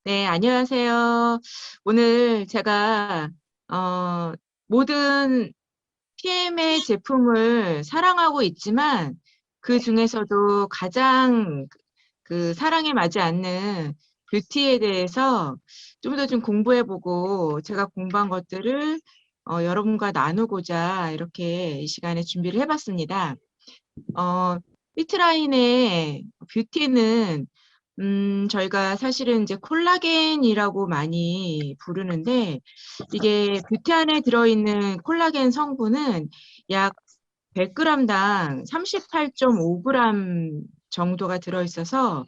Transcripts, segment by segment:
네, 안녕하세요. 오늘 제가 어, 모든 PM의 제품을 사랑하고 있지만 그 중에서도 가장 그 사랑에 맞지 않는 뷰티에 대해서 좀 더 좀 공부해보고 제가 공부한 것들을 여러분과 나누고자 이렇게 이 시간에 준비를 해봤습니다. 피트라인의 뷰티는 저희가 사실은 이제 콜라겐이라고 많이 부르는데 이게 뷰티 안에 들어있는 콜라겐 성분은 약 100g당 38.5g 정도가 들어있어서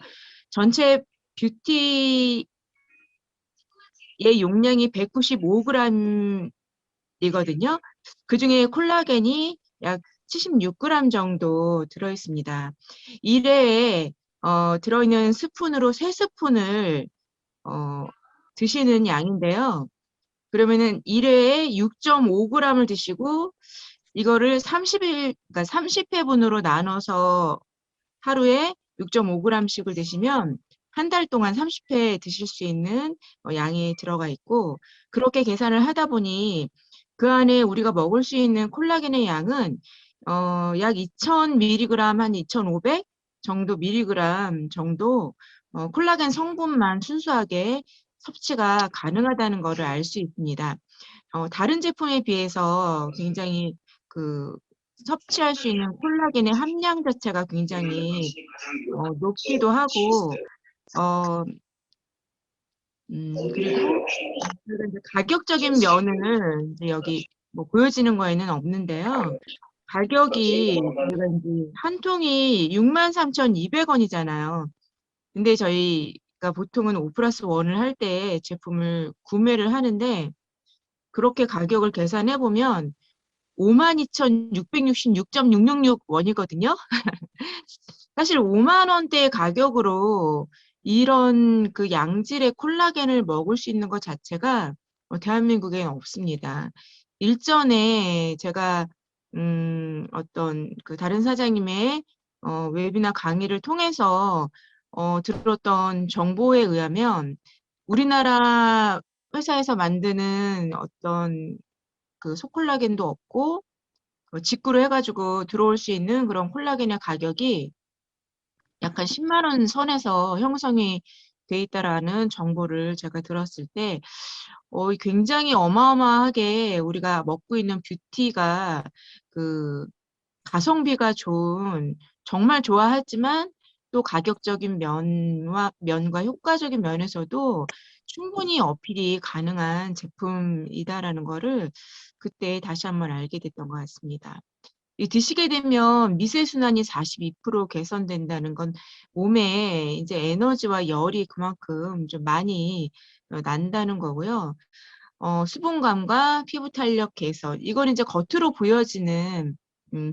전체 뷰티의 용량이 195g이거든요. 그중에 콜라겐이 약 76g 정도 들어있습니다. 1회에 들어있는 스푼으로 3스푼을 드시는 양인데요. 그러면은 1회에 6.5g을 드시고 이거를 30일, 그러니까 30회분으로 나눠서 하루에 6.5g씩을 드시면 한 달 동안 30회 드실 수 있는 양이 들어가 있고 그렇게 계산을 하다 보니 그 안에 우리가 먹을 수 있는 콜라겐의 양은 약 2000mg, 한 2500 정도 밀리그램 정도 콜라겐 성분만 순수하게 섭취가 가능하다는 것을 알 수 있습니다. 다른 제품에 비해서 굉장히 그 섭취할 수 있는 콜라겐의 함량 자체가 굉장히 높기도 하고 어, 그리고 저희가 이제 가격적인 면은 이제 여기 뭐 보여지는 거에는 없는데요. 가격이 저희가 이제 한 통이 63,200원이잖아요. 근데 저희가 보통은 5+1을 할 때 제품을 구매를 하는데 그렇게 가격을 계산해 보면 52,666.666원이거든요. 사실 5만 원대의 가격으로 이런 그 양질의 콜라겐을 먹을 수 있는 것 자체가 대한민국엔 없습니다. 일전에 제가 어떤 그 다른 사장님의 웨비나 강의를 통해서 들었던 정보에 의하면 우리나라 회사에서 만드는 어떤 그 소콜라겐도 없고 직구로 해가지고 들어올 수 있는 그런 콜라겐의 가격이 약간 10만 원 선에서 형성이 돼 있다라는 정보를 제가 들었을 때 굉장히 어마어마하게 우리가 먹고 있는 뷰티가 그 가성비가 좋은 정말 좋아하지만 또 가격적인 면과 효과적인 면에서도 충분히 어필이 가능한 제품이다라는 거를 그때 다시 한번 알게 됐던 것 같습니다. 이 드시게 되면 미세순환이 42% 개선된다는 건 몸에 이제 에너지와 열이 그만큼 좀 많이 난다는 거고요. 수분감과 피부 탄력 개선, 이건 이제 겉으로 보여지는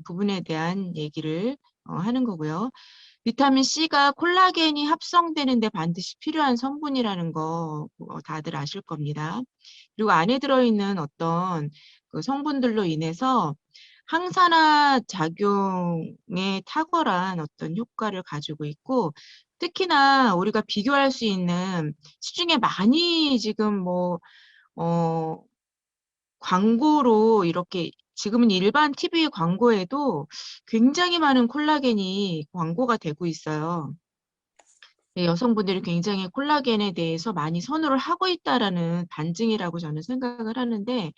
부분에 대한 얘기를 하는 거고요. 비타민 C가 콜라겐이 합성되는데 반드시 필요한 성분이라는 거 다들 아실 겁니다. 그리고 안에 들어있는 어떤 그 성분들로 인해서 항산화 작용에 탁월한 어떤 효과를 가지고 있고 특히나 우리가 비교할 수 있는 시중에 많이 지금 뭐 광고로 이렇게 지금은 일반 TV 광고에도 굉장히 많은 콜라겐이 광고가 되고 있어요. 네, 여성분들이 굉장히 콜라겐에 대해서 많이 선호를 하고 있다라는 반증이라고 저는 생각을 하는데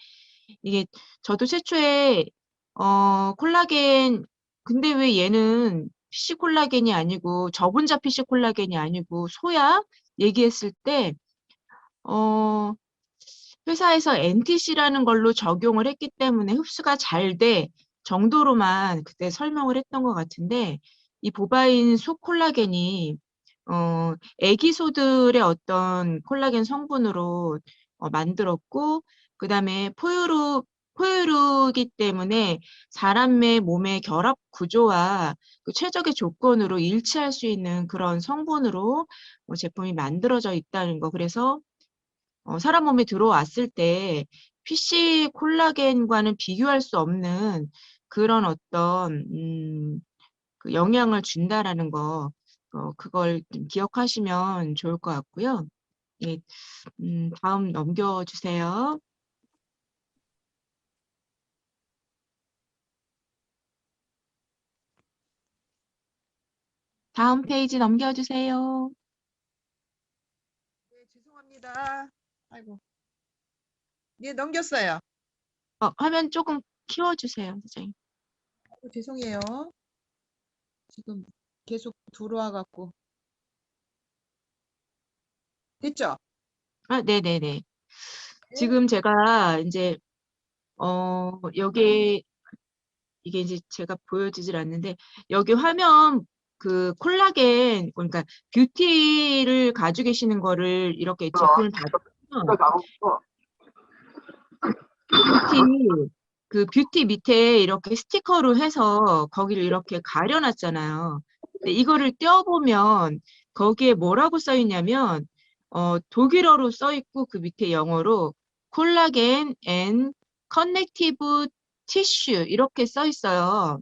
이게 저도 최초에 콜라겐 근데 왜 얘는 PC 콜라겐이 아니고 저분자 PC 콜라겐이 아니고 소야 얘기했을 때 어, 회사에서 NTC라는 걸로 적용을 했기 때문에 흡수가 잘 돼 정도로만 그때 설명을 했던 것 같은데 이 보바인 소 콜라겐이 애기소들의 어떤 콜라겐 성분으로 만들었고 그다음에 포유류이기 때문에 사람의 몸의 결합 구조와 그 최적의 조건으로 일치할 수 있는 그런 성분으로 제품이 만들어져 있다는 거. 그래서 사람 몸에 들어왔을 때 PC 콜라겐과는 비교할 수 없는 그런 어떤 그 영향을 준다라는 거 그걸 좀 기억하시면 좋을 것 같고요. 예, 다음 넘겨주세요. 다음 페이지 넘겨주세요. 네, 죄송합니다. 아이고. 네, 넘겼어요. 화면 조금 키워주세요, 선생님. 죄송해요. 지금 계속 들어와 갖고. 됐죠? 네네네. 네. 지금 제가 이제, 여기, 이게 이제 제가 보여지질 않는데, 여기 화면 그 콜라겐, 그러니까 뷰티를 가지고 계시는 거를 이렇게 제품을 받으면, 뷰티, 그 뷰티 밑에 이렇게 스티커로 해서 거기를 이렇게 가려놨잖아요. 근데 이거를 떼어보면 거기에 뭐라고 써 있냐면, 독일어로 써 있고 그 밑에 영어로 콜라겐 앤 커넥티브 티슈 이렇게 써 있어요.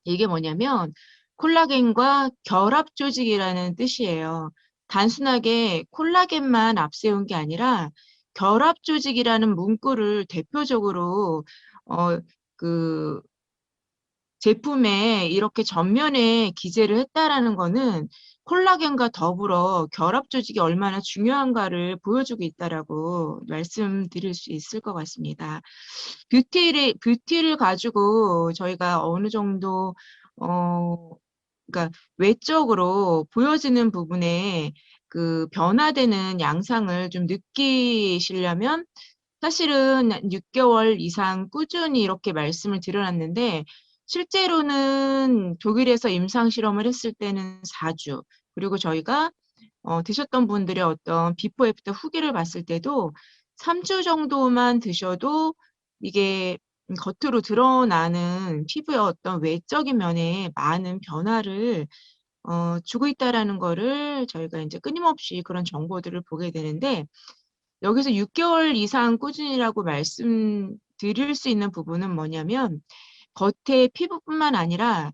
이게 뭐냐면 콜라겐과 결합 조직이라는 뜻이에요. 단순하게 콜라겐만 앞세운 게 아니라 결합 조직이라는 문구를 대표적으로 그 제품에 이렇게 전면에 기재를 했다라는 거는 콜라겐과 더불어 결합 조직이 얼마나 중요한가를 보여주고 있다라고 말씀드릴 수 있을 것 같습니다. 뷰티를 가지고 저희가 어느 정도, 그러니까 외적으로 보여지는 부분에 그 변화되는 양상을 좀 느끼시려면 사실은 6개월 이상 꾸준히 이렇게 말씀을 드려놨는데 실제로는 독일에서 임상 실험을 했을 때는 4주, 그리고 저희가 드셨던 분들의 어떤 비포 애프터 후기를 봤을 때도 3주 정도만 드셔도 이게 겉으로 드러나는 피부의 어떤 외적인 면에 많은 변화를 주고 있다라는 거를 저희가 이제 끊임없이 그런 정보들을 보게 되는데 여기서 6개월 이상 꾸준히라고 말씀드릴 수 있는 부분은 뭐냐면 겉에 피부뿐만 아니라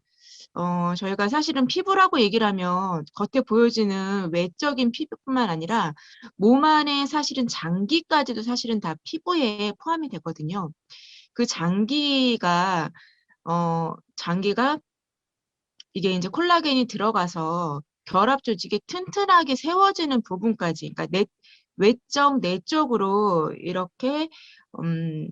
저희가 사실은 피부라고 얘기를 하면 겉에 보여지는 외적인 피부뿐만 아니라 몸 안에 사실은 장기까지도 사실은 다 피부에 포함이 되거든요. 그 장기가 이게 이제 콜라겐이 들어가서 결합 조직이 튼튼하게 세워지는 부분까지, 그러니까 외적, 내적으로 이렇게 음,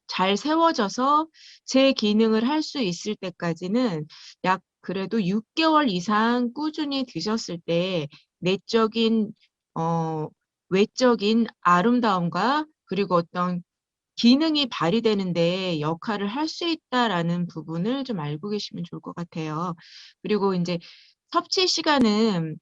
잘 세워져서 제 기능을 할 수 있을 때까지는 약 그래도 6개월 이상 꾸준히 드셨을 때 내적인 외적인 아름다움과 그리고 어떤 기능이 발휘되는데 역할을 할 수 있다라는 부분을 좀 알고 계시면 좋을 것 같아요. 그리고 이제 섭취 시간은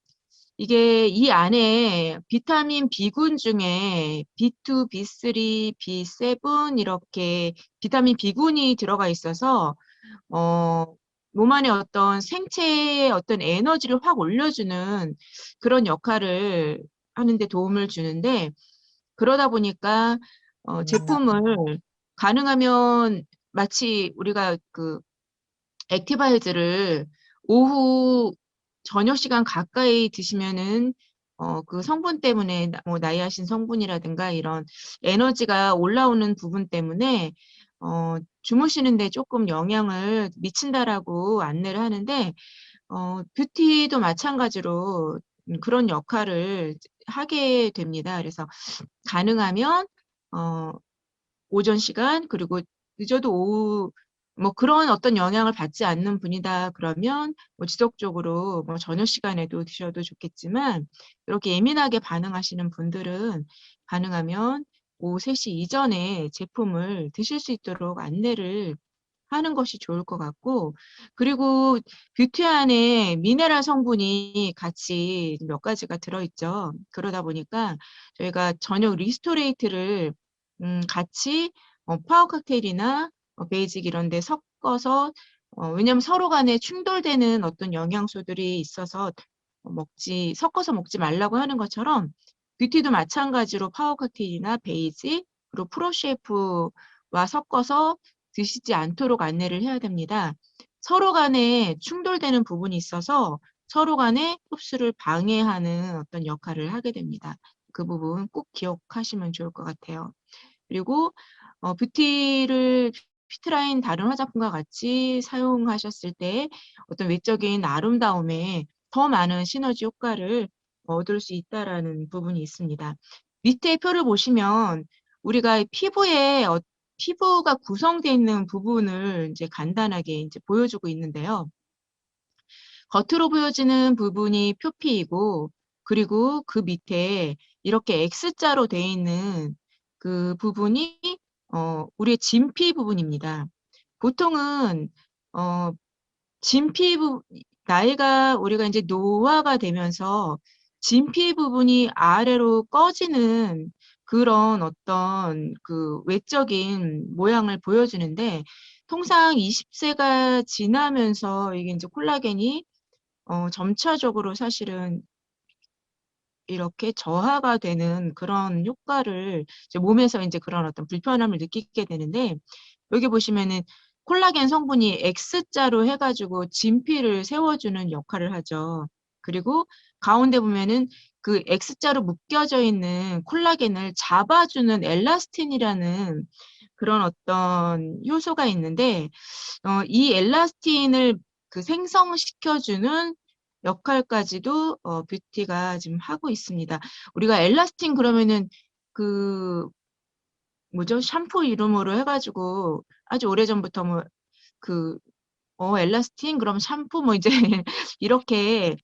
이게 이 안에 비타민 B군 중에 B2, B3, B7 이렇게 비타민 B군이 들어가 있어서 어, 몸 안에 어떤 생체의 어떤 에너지를 확 올려주는 그런 역할을 하는데 도움을 주는데 그러다 보니까 제품을 가능하면 마치 우리가 그 액티바이즈를 오후 저녁 시간 가까이 드시면은 그 성분 때문에 뭐 나이아신 성분이라든가 이런 에너지가 올라오는 부분 때문에 주무시는데 조금 영향을 미친다라고 안내를 하는데 뷰티도 마찬가지로 그런 역할을 하게 됩니다. 그래서 가능하면 어, 오전 시간 그리고 늦어도 오후 뭐 그런 어떤 영향을 받지 않는 분이다 그러면 뭐 지속적으로 뭐 저녁 시간에도 드셔도 좋겠지만 이렇게 예민하게 반응하시는 분들은 가능하면 오후 3시 이전에 제품을 드실 수 있도록 안내를 하는 것이 좋을 것 같고 그리고 뷰티 안에 미네랄 성분이 같이 몇 가지가 들어있죠. 그러다 보니까 저희가 저녁 리스토레이트를 같이 파워 칵테일이나 베이직 이런 데 섞어서 왜냐하면 서로 간에 충돌되는 어떤 영양소들이 있어서 섞어서 먹지 말라고 하는 것처럼 뷰티도 마찬가지로 파워 칵테일이나 베이직 그리고 프로셰프와 섞어서 드시지 않도록 안내를 해야 됩니다. 서로 간에 충돌되는 부분이 있어서 서로 간에 흡수를 방해하는 어떤 역할을 하게 됩니다. 그 부분 꼭 기억하시면 좋을 것 같아요. 그리고 뷰티를 뷰티라인 다른 화장품과 같이 사용하셨을 때 어떤 외적인 아름다움에 더 많은 시너지 효과를 얻을 수 있다라는 부분이 있습니다. 밑에 표를 보시면 우리가 피부가 구성되어 있는 부분을 이제 간단하게 이제 보여주고 있는데요. 겉으로 보여지는 부분이 표피이고, 그리고 그 밑에 이렇게 X자로 되어 있는 그 부분이 우리의 진피 부분입니다. 보통은 어, 진피 부 나이가 우리가 이제 노화가 되면서 진피 부분이 아래로 꺼지는 그런 어떤 그 외적인 모양을 보여주는데, 통상 20세가 지나면서 이게 이제 콜라겐이 점차적으로 사실은 이렇게 저하가 되는 그런 효과를 이제 몸에서 이제 그런 어떤 불편함을 느끼게 되는데, 여기 보시면은 콜라겐 성분이 X자로 해가지고 진피를 세워주는 역할을 하죠. 그리고 가운데 보면은 그 X자로 묶여져 있는 콜라겐을 잡아주는 엘라스틴이라는 그런 어떤 효소가 있는데, 이 엘라스틴을 그 생성시켜주는 역할까지도 뷰티가 지금 하고 있습니다. 우리가 엘라스틴 그러면은 그 뭐죠? 샴푸 이름으로 해가지고 아주 오래전부터 뭐 그 엘라스틴 그럼 샴푸 뭐 이제 이렇게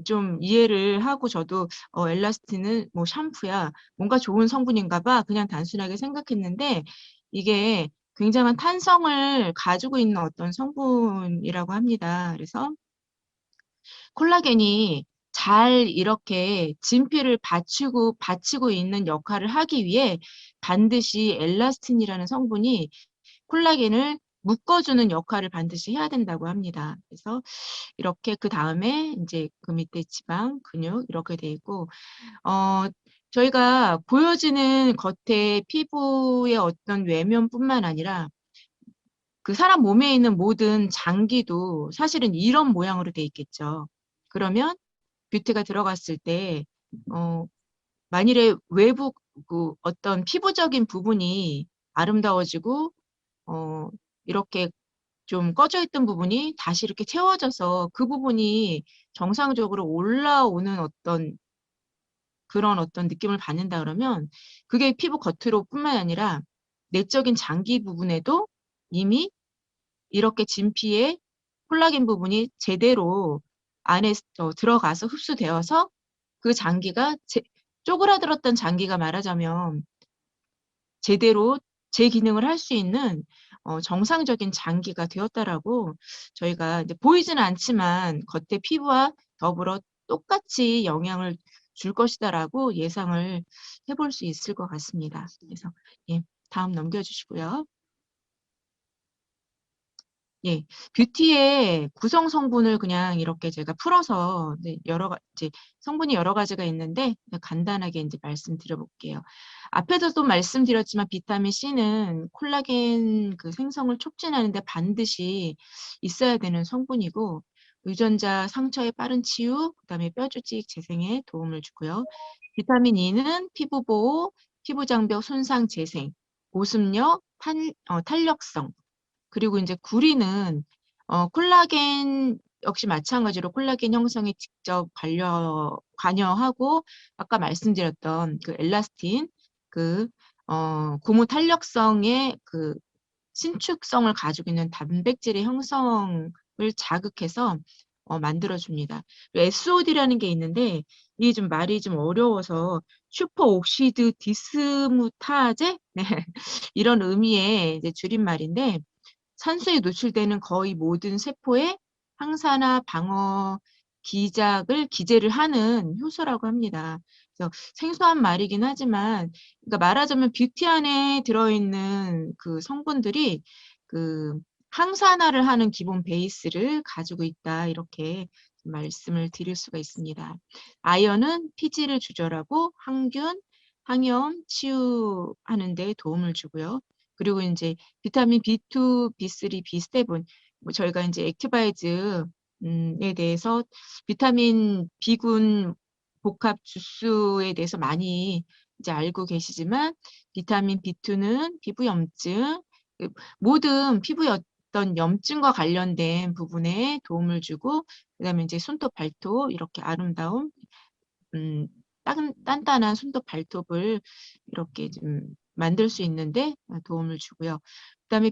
좀 이해를 하고 저도 엘라스틴은 뭐 샴푸야 뭔가 좋은 성분인가 봐 그냥 단순하게 생각했는데, 이게 굉장한 탄성을 가지고 있는 어떤 성분이라고 합니다. 그래서 콜라겐이 잘 이렇게 진피를 받치고 있는 역할을 하기 위해 반드시 엘라스틴이라는 성분이 콜라겐을 묶어주는 역할을 반드시 해야 된다고 합니다. 그래서 이렇게 그 다음에 이제 그 밑에 지방, 근육 이렇게 돼 있고, 저희가 보여지는 겉에 피부의 어떤 외면뿐만 아니라 그 사람 몸에 있는 모든 장기도 사실은 이런 모양으로 돼 있겠죠. 그러면 뷰티가 들어갔을 때 만일에 외부 그 어떤 피부적인 부분이 아름다워지고 이렇게 좀 꺼져 있던 부분이 다시 이렇게 채워져서 그 부분이 정상적으로 올라오는 그런 어떤 느낌을 받는다 그러면, 그게 피부 겉으로뿐만 아니라 내적인 장기 부분에도 이미 이렇게 진피에 콜라겐 부분이 제대로 안에 들어가서 흡수되어서 그 장기가 쪼그라들었던 장기가 말하자면 제대로 제 기능을 할 수 있는 정상적인 장기가 되었다라고, 저희가 이제 보이지는 않지만 겉에 피부와 더불어 똑같이 영향을 줄 것이다라고 예상을 해볼 수 있을 것 같습니다. 그래서 예, 다음 넘겨주시고요. 예, 뷰티의 구성 성분을 그냥 이렇게 제가 풀어서 이제 성분이 여러 가지가 있는데 간단하게 이제 말씀드려 볼게요. 앞에서도 말씀드렸지만 비타민 C는 콜라겐 그 생성을 촉진하는데 반드시 있어야 되는 성분이고, 유전자 상처의 빠른 치유, 그다음에 뼈 조직 재생에 도움을 주고요. 비타민 E는 피부 보호, 피부 장벽 손상 재생, 보습력, 탄력성, 그리고 이제 구리는 콜라겐 역시 마찬가지로 콜라겐 형성에 직접 관여하고, 아까 말씀드렸던 그 엘라스틴, 그 고무 탄력성의 그 신축성을 가지고 있는 단백질의 형성을 자극해서 만들어줍니다. SOD라는 게 있는데 이게 좀 말이 좀 어려워서 슈퍼 옥시드 디스무타제 네. 이런 의미의 이제 줄임말인데, 산소에 노출되는 거의 모든 세포의 항산화 방어 기제를 하는 효소라고 합니다. 그래서 생소한 말이긴 하지만, 그러니까 말하자면 뷰티 안에 들어있는 그 성분들이 그 항산화를 하는 기본 베이스를 가지고 있다, 이렇게 말씀을 드릴 수가 있습니다. 아연은 피지를 조절하고 항균, 항염, 치유하는 데 도움을 주고요. 그리고 이제 비타민 B2, B3, B7, 뭐 저희가 이제 액티바이즈에 대해서 비타민 B군 복합 주스에 대해서 많이 이제 알고 계시지만 비타민 B2는 피부 염증, 모든 피부의 어떤 염증과 관련된 부분에 도움을 주고 그다음에 이제 손톱, 발톱 이렇게 아름다운 단단한 손톱, 발톱을 이렇게 좀 만들 수 있는데 도움을 주고요. 그다음에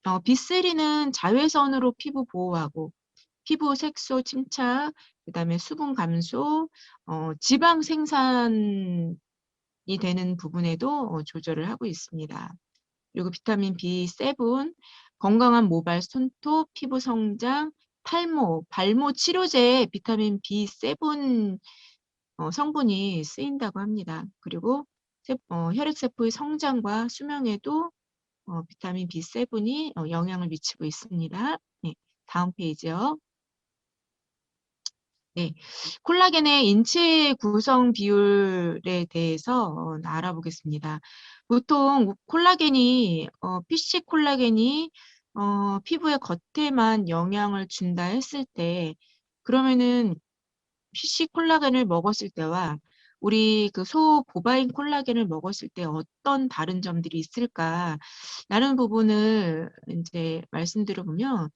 B3는 자외선으로 피부 보호하고 피부 색소 침착, 그다음에 수분 감소, 지방 생산이 되는 부분에도 조절을 하고 있습니다. 그리고 비타민 B7, 건강한 모발, 손톱, 피부 성장, 탈모, 발모 치료제에 비타민 B7 성분이 쓰인다고 합니다. 그리고 혈액세포의 성장과 수명에도 비타민 B7이 영향을 미치고 있습니다. 네, 다음 페이지요. 네, 콜라겐의 인체 구성 비율에 대해서 알아보겠습니다. 보통 콜라겐이 PC 콜라겐이 피부의 겉에만 영향을 준다 했을 때 그러면은 PC 콜라겐을 먹었을 때와 우리 그 소보바인 콜라겐을 먹었을 때 어떤 다른 점들이 있을까라는 부분을 이제 말씀드려보면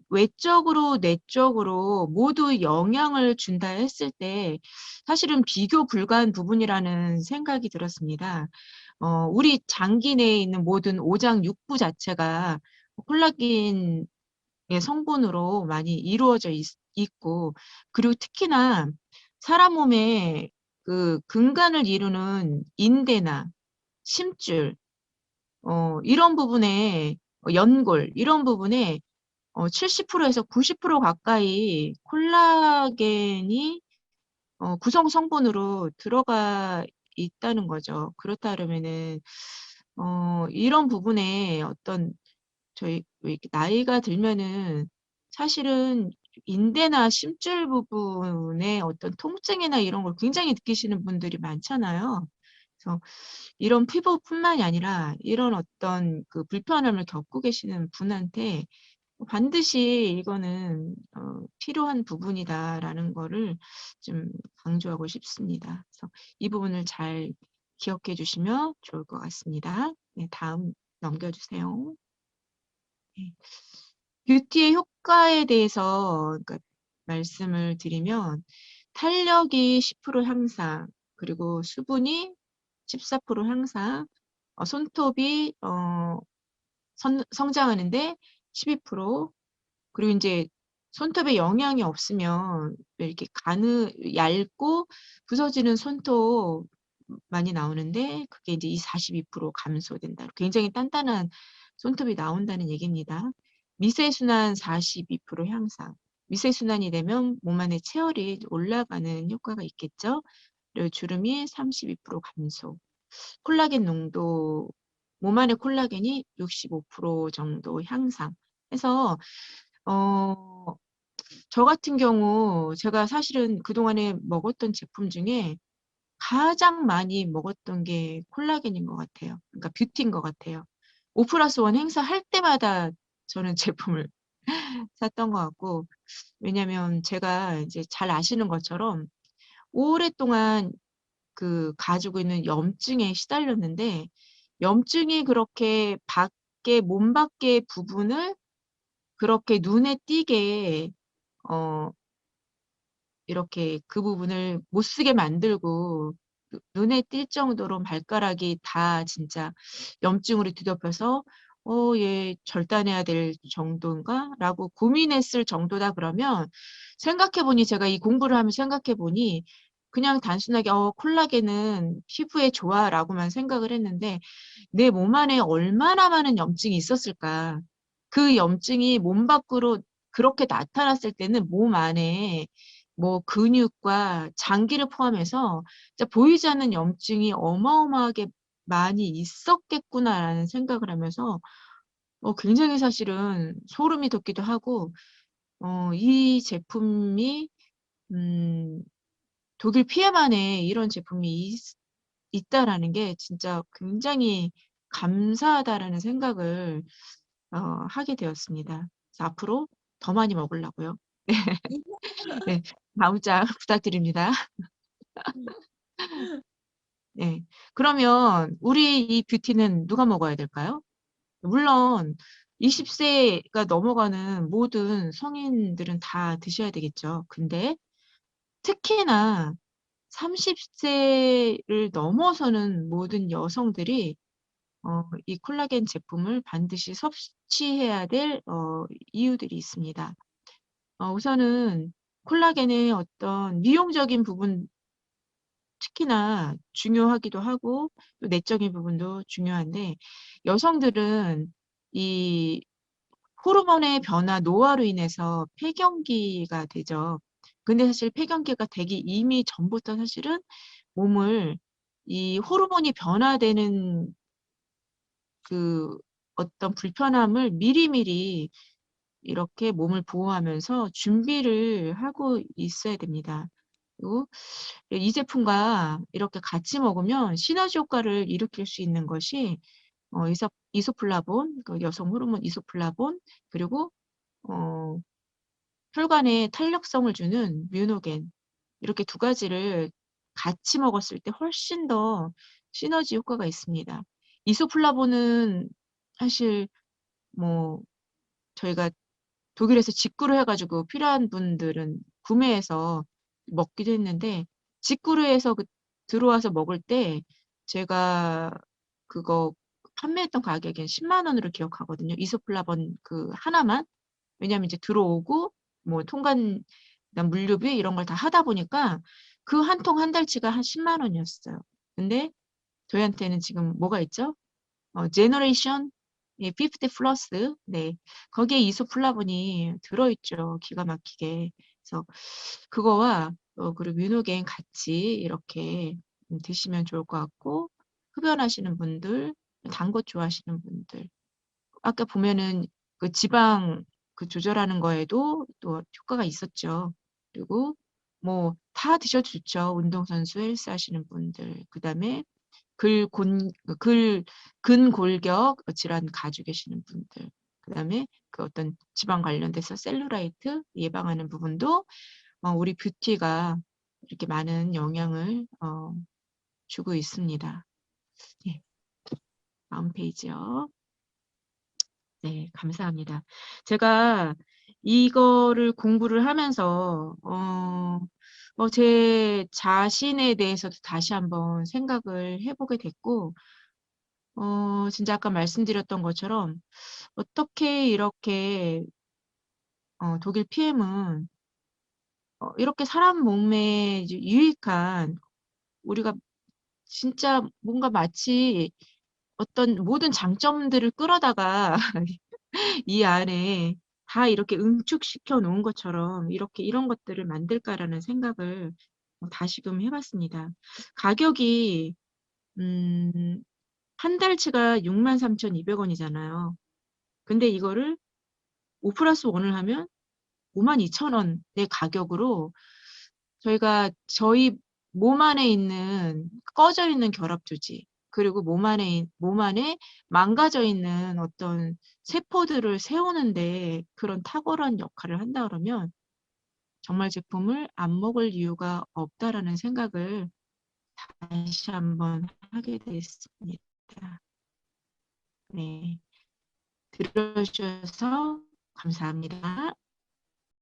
외적으로 내적으로 모두 영향을 준다 했을 때 사실은 비교 불가한 부분이라는 생각이 들었습니다. 우리 장기 내에 있는 모든 오장 육부 자체가 콜라겐의 성분으로 많이 이루어져 있고 그리고 특히나 사람 몸에 그 근간을 이루는 인대나 심줄 이런 부분에 연골 이런 부분에 70%에서 90% 가까이 콜라겐이 구성 성분으로 들어가 있다는 거죠. 그렇다 그러면은 이런 부분에 어떤 저희 왜 이렇게 나이가 들면은 사실은 인대나 심줄 부분에 어떤 통증이나 이런 걸 굉장히 느끼시는 분들이 많잖아요. 그래서 이런 피부뿐만이 아니라 이런 어떤 그 불편함을 겪고 계시는 분한테 반드시 이거는 필요한 부분이다라는 거를 좀 강조하고 싶습니다. 그래서 이 부분을 잘 기억해 주시면 좋을 것 같습니다. 네, 다음 넘겨주세요. 네. 뷰티의 효과에 대해서 그러니까 말씀을 드리면 탄력이 10% 향상, 그리고 수분이 14% 향상, 손톱이 성장하는데 12%, 그리고 이제 손톱에 영향이 없으면 이렇게 얇고 부서지는 손톱 많이 나오는데 그게 이제 이 42% 감소된다. 굉장히 단단한 손톱이 나온다는 얘기입니다. 미세순환 42% 향상. 미세순환이 되면 몸 안에 체열이 올라가는 효과가 있겠죠. 그리고 주름이 32% 감소. 콜라겐 농도, 몸 안의 콜라겐이 65% 정도 향상. 해서 저 같은 경우 제가 사실은 그동안에 먹었던 제품 중에 가장 많이 먹었던 게 콜라겐인 것 같아요. 그러니까 뷰티인 것 같아요. 5+1 행사할 때마다 저는 제품을 샀던 것 같고, 왜냐면 제가 이제 잘 아시는 것처럼 오랫동안 그 가지고 있는 염증에 시달렸는데 염증이 그렇게 몸 밖의 부분을 그렇게 눈에 띄게 이렇게 그 부분을 못 쓰게 만들고 눈에 띌 정도로 발가락이 다 진짜 염증으로 뒤덮여서 얘 절단해야 될 정도인가? 라고 고민했을 정도다 그러면 생각해보니 제가 이 공부를 하면서 생각해보니 그냥 단순하게 콜라겐은 피부에 좋아 라고만 생각을 했는데 내 몸 안에 얼마나 많은 염증이 있었을까? 그 염증이 몸 밖으로 그렇게 나타났을 때는 몸 안에 뭐 근육과 장기를 포함해서 진짜 보이지 않는 염증이 어마어마하게 많이 있었겠구나라는 생각을 하면서 굉장히 사실은 소름이 돋기도 하고 이 제품이 독일 피에만에 이런 제품이 있다라는 게 진짜 굉장히 감사하다라는 생각을 하게 되었습니다. 그래서 앞으로 더 많이 먹으려고요. 네, 다음 장 부탁드립니다. 네. 그러면 우리 이 뷰티는 누가 먹어야 될까요? 물론 20세가 넘어가는 모든 성인들은 다 드셔야 되겠죠. 근데 특히나 30세를 넘어서는 모든 여성들이 이 콜라겐 제품을 반드시 섭취해야 될 이유들이 있습니다. 우선은 콜라겐의 어떤 미용적인 부분 특히나 중요하기도 하고 또 내적인 부분도 중요한데 여성들은 이 호르몬의 변화, 노화로 인해서 폐경기가 되죠. 근데 사실 폐경기가 되기 이미 전부터 사실은 몸을 이 호르몬이 변화되는 그 어떤 불편함을 미리미리 이렇게 몸을 보호하면서 준비를 하고 있어야 됩니다. 그리고 이 제품과 이렇게 같이 먹으면 시너지 효과를 일으킬 수 있는 것이 이소플라본, 그 여성 호르몬 이소플라본, 그리고 어, 혈관에 탄력성을 주는 뮤노겐 이렇게 두 가지를 같이 먹었을 때 훨씬 더 시너지 효과가 있습니다. 이소플라본은 사실 뭐 저희가 독일에서 직구를 해가지고 필요한 분들은 구매해서 먹기도 했는데 직구를 해서 들어와서 먹을 때 제가 그거 판매했던 가격은 10만 원으로 기억하거든요. 이소플라본 그 하나만. 왜냐면 이제 들어오고 뭐 통관 물류비 이런 걸 다 하다 보니까 그 한 통 한 달치가 한 10만 원이었어요. 근데 저희한테는 지금 뭐가 있죠? 제너레이션 50 플러스 네 거기에 이소플라본이 들어있죠. 기가 막히게. 그래서 그거와 그리고 뮤노겐 같이 이렇게 드시면 좋을 것 같고 흡연하시는 분들, 단 것 좋아하시는 분들 아까 보면은 그 지방 그 조절하는 거에도 또 효과가 있었죠. 그리고 뭐 다 드셔도 좋죠. 운동선수 헬스 하시는 분들. 그다음에 근골격 질환 가지고 계시는 분들. 그다음에 그 어떤 지방 관련돼서 셀룰라이트 예방하는 부분도 우리 뷰티가 이렇게 많은 영향을 주고 있습니다. 예, 다음 페이지요. 네, 감사합니다. 제가 이거를 공부를 하면서 제 자신에 대해서도 다시 한번 생각을 해보게 됐고 진짜 아까 말씀드렸던 것처럼 어떻게 이렇게 독일 PM은 이렇게 사람 몸에 유익한 우리가 진짜 뭔가 마치 어떤 모든 장점들을 끌어다가 이 안에 다 이렇게 응축시켜 놓은 것처럼 이렇게 이런 것들을 만들까라는 생각을 다시금 해봤습니다. 가격이 한 달치가 63,200원이잖아요. 근데 이거를 5+1을 하면 52,000원의 가격으로 저희가 저희 몸 안에 있는 꺼져 있는 결합조직 그리고 몸 안에 망가져 있는 어떤 세포들을 세우는데 그런 탁월한 역할을 한다 그러면 정말 제품을 안 먹을 이유가 없다라는 생각을 다시 한번 하게 됐습니다. 네, 들어주셔서 감사합니다.